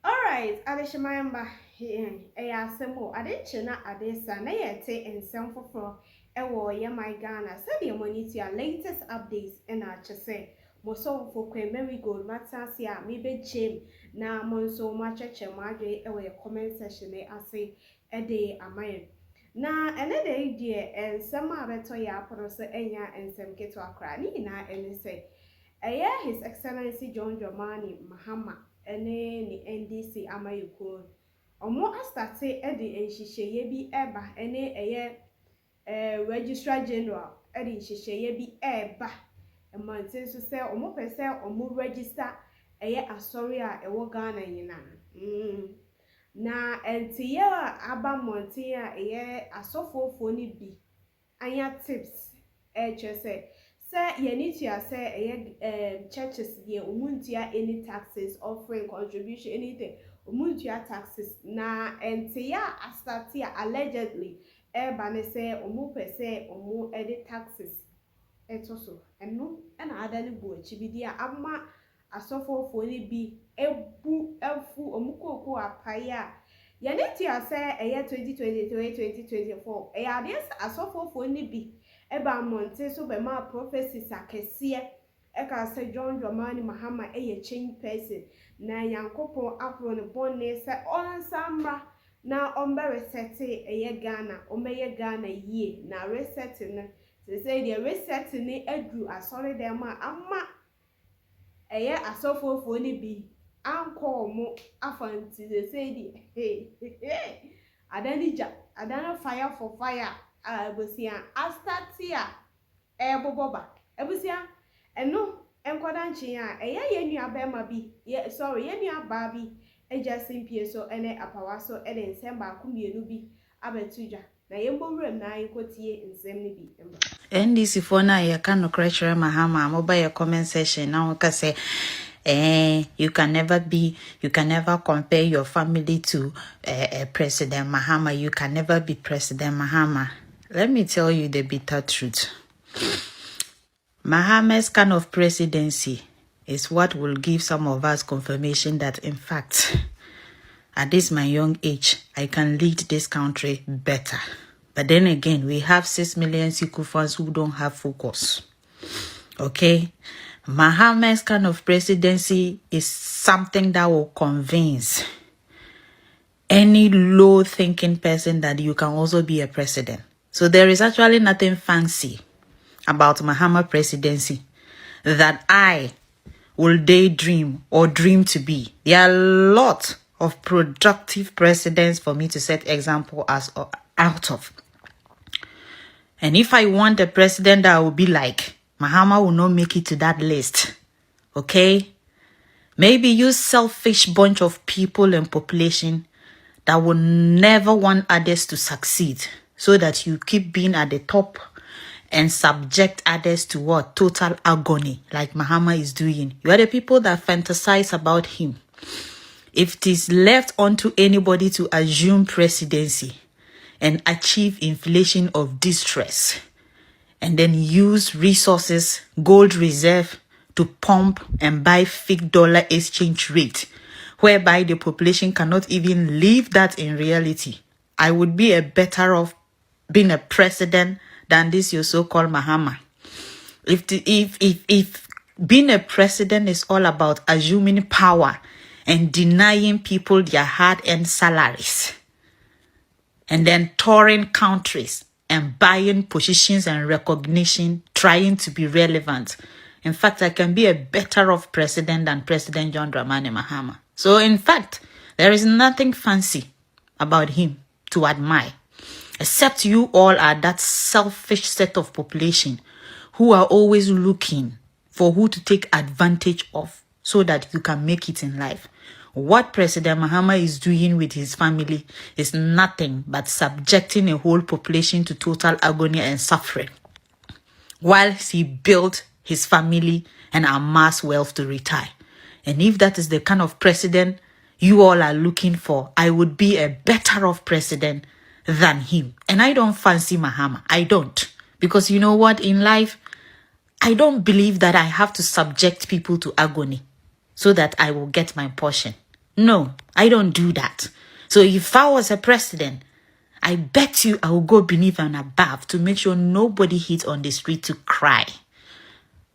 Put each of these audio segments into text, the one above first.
Alright, Adeshimayamba, Assemble, Adechina, Adesa, Nayete, and Sanfofro, Ewo, Yamai Ghana, send your money to your latest updates and I just say, Moso for Queen Mary Gold, Matsasia, maybe Jim, na Monso, Macha, Madre, Ewa, comment section, I say, a day, a man. Na another idea, and some of it, Toya, Prosa, Enya, and some get to a cranny, and say, His Excellency John Dramani Mahama&NDC amayuko. Omo astate edi enhihye bi eba ene Registrar General edi enhihye bi eba. Emantin so say omo pese omo register asori a ewo Ghana nyina. Na entiye aba montin a asofofo ni bi anya tips say you need to say churches here umuntia any taxes, offering contribution, anything. Umuntia taxes na entia astatia allegedly bane say umu pese umu edit taxes etoso eno na adani bu chibidia ama asofo ni bi efu omukoko apaya you need to say 2023-2024 ades asofo ni bi eba monte so be ma prophecies akese eka say John Dramani Mahama change person na yankopon afro ne bonne say on samra na ombe reset Ghana omeye Ghana yie na reset no say the reset ni adu asori dem ama asofofo ni bi anko mo afanti say the adani fire for fire ebusia astatia boboba ebusia eno enkwada nchi a yenua bema bi yenua ba bi simpie so ene apawaso ene nsemba akumienu bi abetuja na yembowrem na ayikotie nsem ni bi NDC for na ya kanu crash Mahama mobile comment section na waka say you can never compare your family to President Mahama. You can never be President Mahama. Let me tell you the bitter truth. Mahama's kind of presidency is what will give some of us confirmation that, in fact, at this my young age, I can lead this country better. But then again, we have 6 million Sikufans who don't have focus. Okay? Mahama's kind of presidency is something that will convince any low-thinking person that you can also be a president. So there is actually nothing fancy about Mahama presidency that I will daydream or dream to be. There are a lot of productive presidents for me to set example as out of. And if I want a president that will be like, Mahama will not make it to that list. Okay? Maybe you selfish bunch of people and population that will never want others to succeed, so that you keep being at the top and subject others to what? Total agony, like Mahama is doing. You are the people that fantasize about him. If it is left onto anybody to assume presidency and achieve inflation of distress, and then use resources, gold reserve, to pump and buy fake dollar exchange rate, whereby the population cannot even live that in reality, I would be a better off being a president than this your so-called Mahama. If being a president is all about assuming power and denying people their hard-earned salaries, and then touring countries and buying positions and recognition, trying to be relevant. In fact, I can be a better off president than President John Dramani Mahama. So, in fact, there is nothing fancy about him to admire, except you all are that selfish set of population who are always looking for who to take advantage of so that you can make it in life. What President Mahama is doing with his family is nothing but subjecting a whole population to total agony and suffering, whilst he built his family and amassed wealth to retire. And if that is the kind of president you all are looking for, I would be a better off president than him. And I don't fancy Mahama. I don't. Because you know what? In life, I don't believe that I have to subject people to agony so that I will get my portion. No, I don't do that. So if I was a president, I bet you I will go beneath and above to make sure nobody hits on the street to cry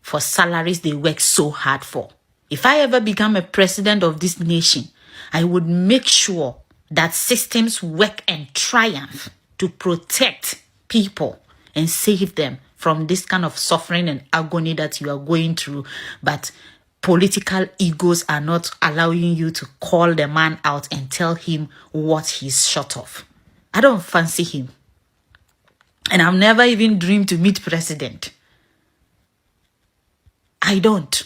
for salaries they work so hard for. If I ever become a president of this nation, I would make sure that systems work and triumph to protect people and save them from this kind of suffering and agony that you are going through. But political egos are not allowing you to call the man out and tell him what he's short of. I don't fancy him. And I've never even dreamed to meet president. I don't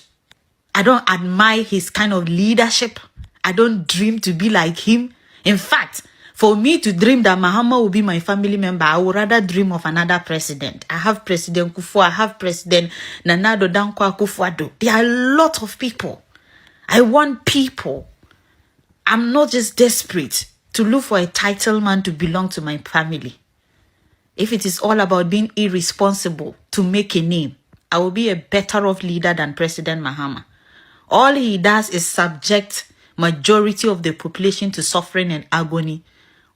admire his kind of leadership. I don't dream to be like him. In fact, for me to dream that Mahama will be my family member, I would rather dream of another president. I have President Kufuor, I have President Nana Addo Dankwa Akufo-Addo. There are a lot of people. I want people. I'm not just desperate to look for a title man to belong to my family. If it is all about being irresponsible to make a name, I will be a better off leader than President Mahama. All he does is subject majority of the population to suffering and agony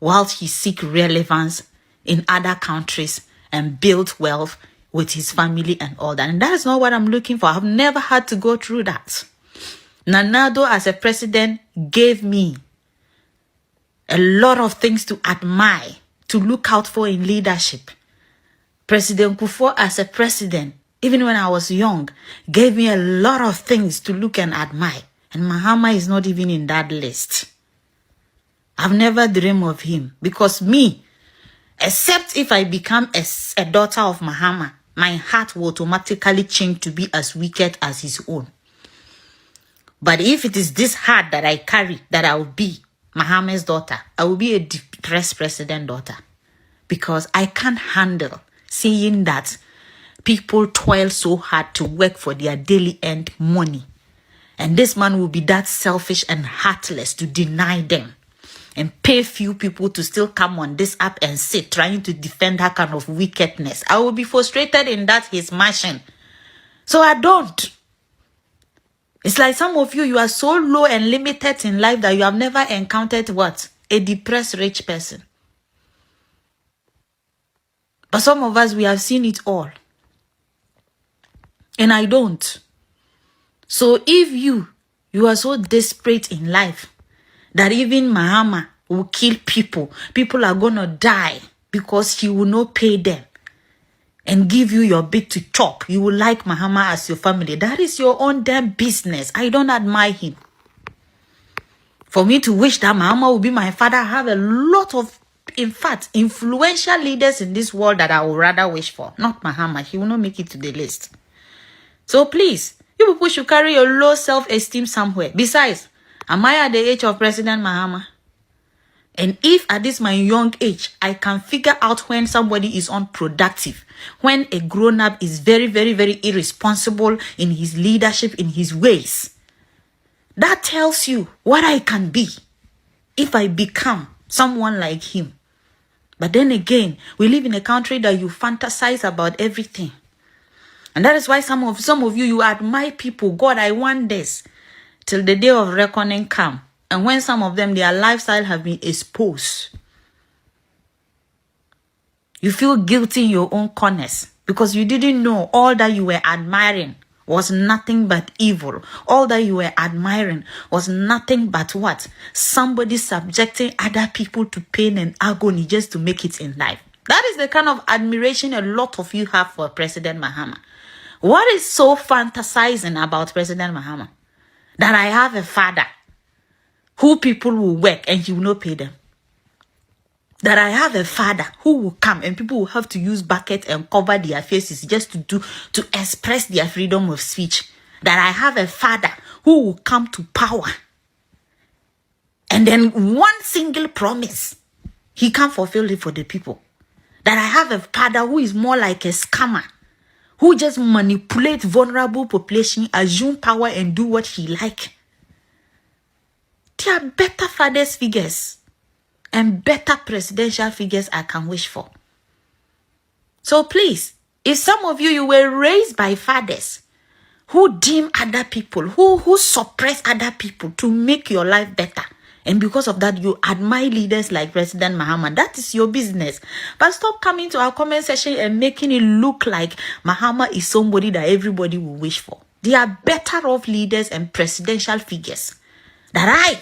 whilst he seeks relevance in other countries and build wealth with his family and all that. And that is not what I'm looking for. I've never had to go through that. Nana Addo as a president gave me a lot of things to admire, to look out for in leadership. President Kufuor as a president, even when I was young, gave me a lot of things to look and admire. And Mahama is not even in that list. I've never dreamed of him because me, except if I become a daughter of Mahama, my heart will automatically change to be as wicked as his own. But if it is this heart that I carry, that I will be Mahama's daughter, I will be a depressed president daughter. Because I can't handle seeing that people toil so hard to work for their daily earned money. And this man will be that selfish and heartless to deny them and pay few people to still come on this app and sit trying to defend that kind of wickedness. I will be frustrated in that his mansion. So I don't. It's like some of you, you are so low and limited in life that you have never encountered what? A depressed rich person. But some of us, we have seen it all. And I don't. So if you are so desperate in life that even Mahama will kill people, people are going to die because he will not pay them and give you your bit to chop. You will like Mahama as your family. That is your own damn business. I don't admire him. For me to wish that Mahama will be my father, I have a lot of, in fact, influential leaders in this world that I would rather wish for. Not Mahama. He will not make it to the list. So please, you people should carry your low self-esteem somewhere. Besides, am I at the age of President Mahama? And if at this my young age, I can figure out when somebody is unproductive, when a grown-up is very, very, very irresponsible in his leadership, in his ways, that tells you what I can be if I become someone like him. But then again, we live in a country that you fantasize about everything. And that is why some of you, you admire people. God, I want this. Till the day of reckoning come. And when some of them, their lifestyle have been exposed, you feel guilty in your own corners because you didn't know all that you were admiring was nothing but evil. All that you were admiring was nothing but what? Somebody subjecting other people to pain and agony just to make it in life. That is the kind of admiration a lot of you have for President Mahama. What is so fantasizing about President Mahama? That I have a father who people will work and he will not pay them. That I have a father who will come and people will have to use buckets and cover their faces just to express their freedom of speech. That I have a father who will come to power. And then one single promise, he can't fulfill it for the people. That I have a father who is more like a scammer, who just manipulate vulnerable population, assume power and do what he like. There are better fathers figures and better presidential figures I can wish for. So please, If some of you were raised by fathers who deem other people, who suppress other people to make your life better, and because of that, you admire leaders like President Mahama, that is your business. But stop coming to our comment section and making it look like Mahama is somebody that everybody will wish for. There are better off leaders and presidential figures that I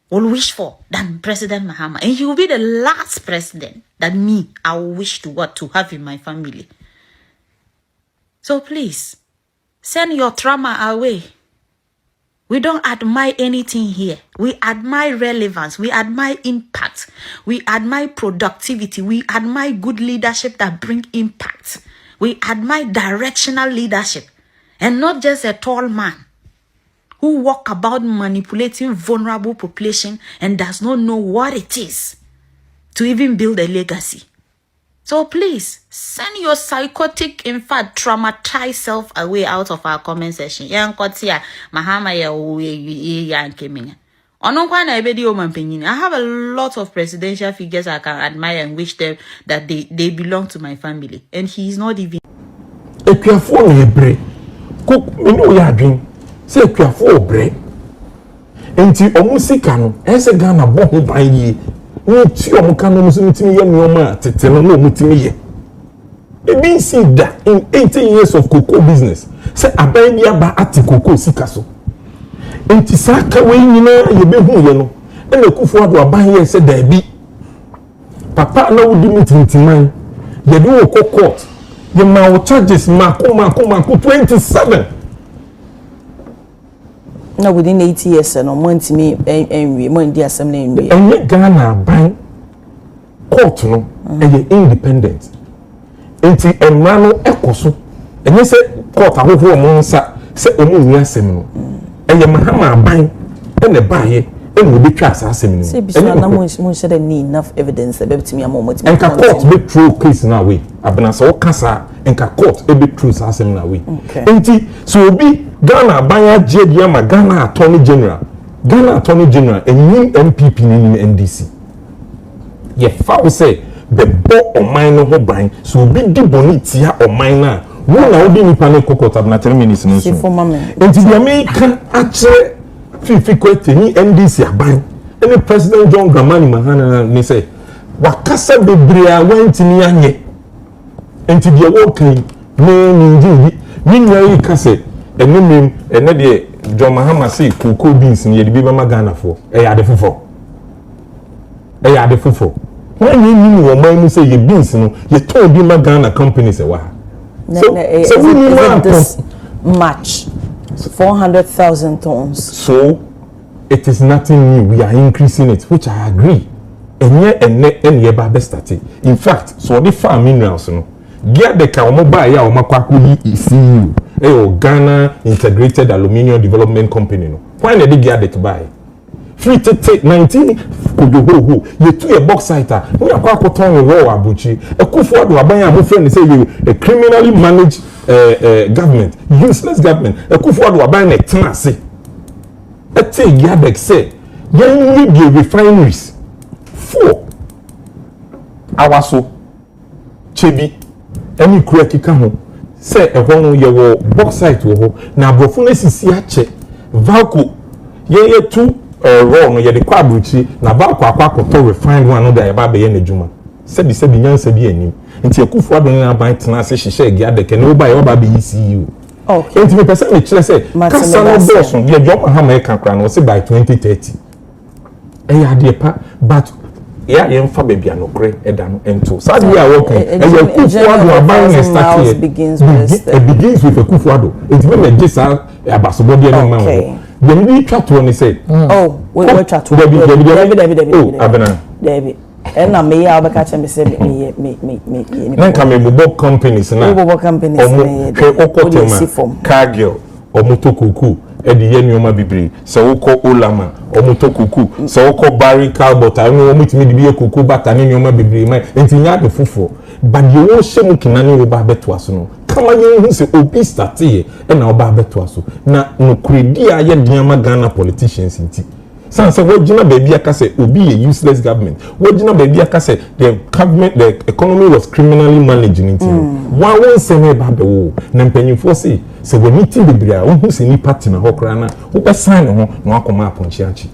will wish for than President Mahama. And he will be the last president that I will wish to have in my family. So please, send your trauma away. We don't admire anything here. We admire relevance. We admire impact. We admire productivity. We admire good leadership that bring impact. We admire directional leadership. And not just a tall man who walk about manipulating vulnerable population and does not know what it is to even build a legacy. So please, send your psychotic, in fact, traumatized self away out of our comment section. Mahama I have a lot of presidential figures I can admire and wish them that they belong to my family. And he's not even. If you are for a cook, you know your dream. Say if you are for bread. And you almost see cano, as a Ghana bomb by ye. No two can almost me and to tell no mutimi. It means see that in 18 years of cocoa business, say a baby about at cocoa sikaso. And Tisaka way you know, you be who you know, and the Kufu to a buy here said there be. Papa no do meeting to mine. You do a court. The mouth charges Mako 27. No, within 8 years, no more to me and we more in the assembly. And yet Ghana buying court no and independent. Enti emrano ekoso. And you say court ahoho omonsa say omu wi asem no. And ye Mahama buying and the buy and we be trust asem no. Say be so na mo say there need enough evidence be to me amom. And ka court be true case na way. Abena so kasa and ka court be true asem na way. Enti so obi Ghana Banya Jediama Ghana Attorney General and new MPP in NDC. Ye foul say the bo or minor ho bang so be di bonitia or minor. One I be ni pane kokota na 10 minutes no so. And the American actually frequent ni NDC abang. And President John Dramani Mahama ni say wakasa bebre went ni anye. And the walking me ni kase and the John Mahama say cocoa beans in the Bibama Ghana for a yard for a yard for. When you knew your mind say your beans, you told Bibama Ghana companies a while. So we need this match 400,000 tons. So it is nothing new. We are increasing it, which I agree. And yet, and yet, by started. In fact, so the farm minerals, get the cow mobile or Makwaku ECU. Ghana Integrated Aluminium Development Company. Why did they get it to buy? Free to take 19 you to a bauxite. We are quite on raw abuchi. A kufu do abaya my friend say you a criminally managed government, useless government. A kufu do abaya a tenase. A take Yadek say, you need the refineries. 4 Awaso Chebi any correct kikaho. Say a one year bauxite wo na brofo na sisi ache valco ye 2 raw no ye de kwa bruchi na valco akwa to refined one no da ye ba be ye na djuma se bi nyansa bi anim nti akufo adon na ban tena se hihye agi adeke na oba ye oba be ECU okay nti me pese me kire se kasa no boss ye John Mahama e kan kra no se by 2030 e ya de pa but yeah, you for baby and okre edano ento. So we are working. And your kufuado buying a start here. It begins with a kufuado. It will make this abasobodi no man. Then we chat to one say. Oh, we chat to. Debbie. Oh, abena. Debbie. And I may have a catch and say me. Then come a book companies now. Book companies. Cargill or Motokuku. Edi yenioma bibiri se woko olama omutokuku se woko barry calbot anu omutimi di biye kuku bata ni nyoma bibiri mai enti nya de fufo but ye wo shemu kinani wo ba beto aso no kama ye hu se obi start ye e na wo ba beto aso na no kredi aye diama Ghana politicians nti Sans say what jina baby aka say obi a useless government. What jina baby aka say the government the economy was criminally managing it. One won say me ba be wo. Na mpanyimfo say we meeting bebre a wo hu say ni party na ho kra na wo be sign ho na akoma aponchi achi.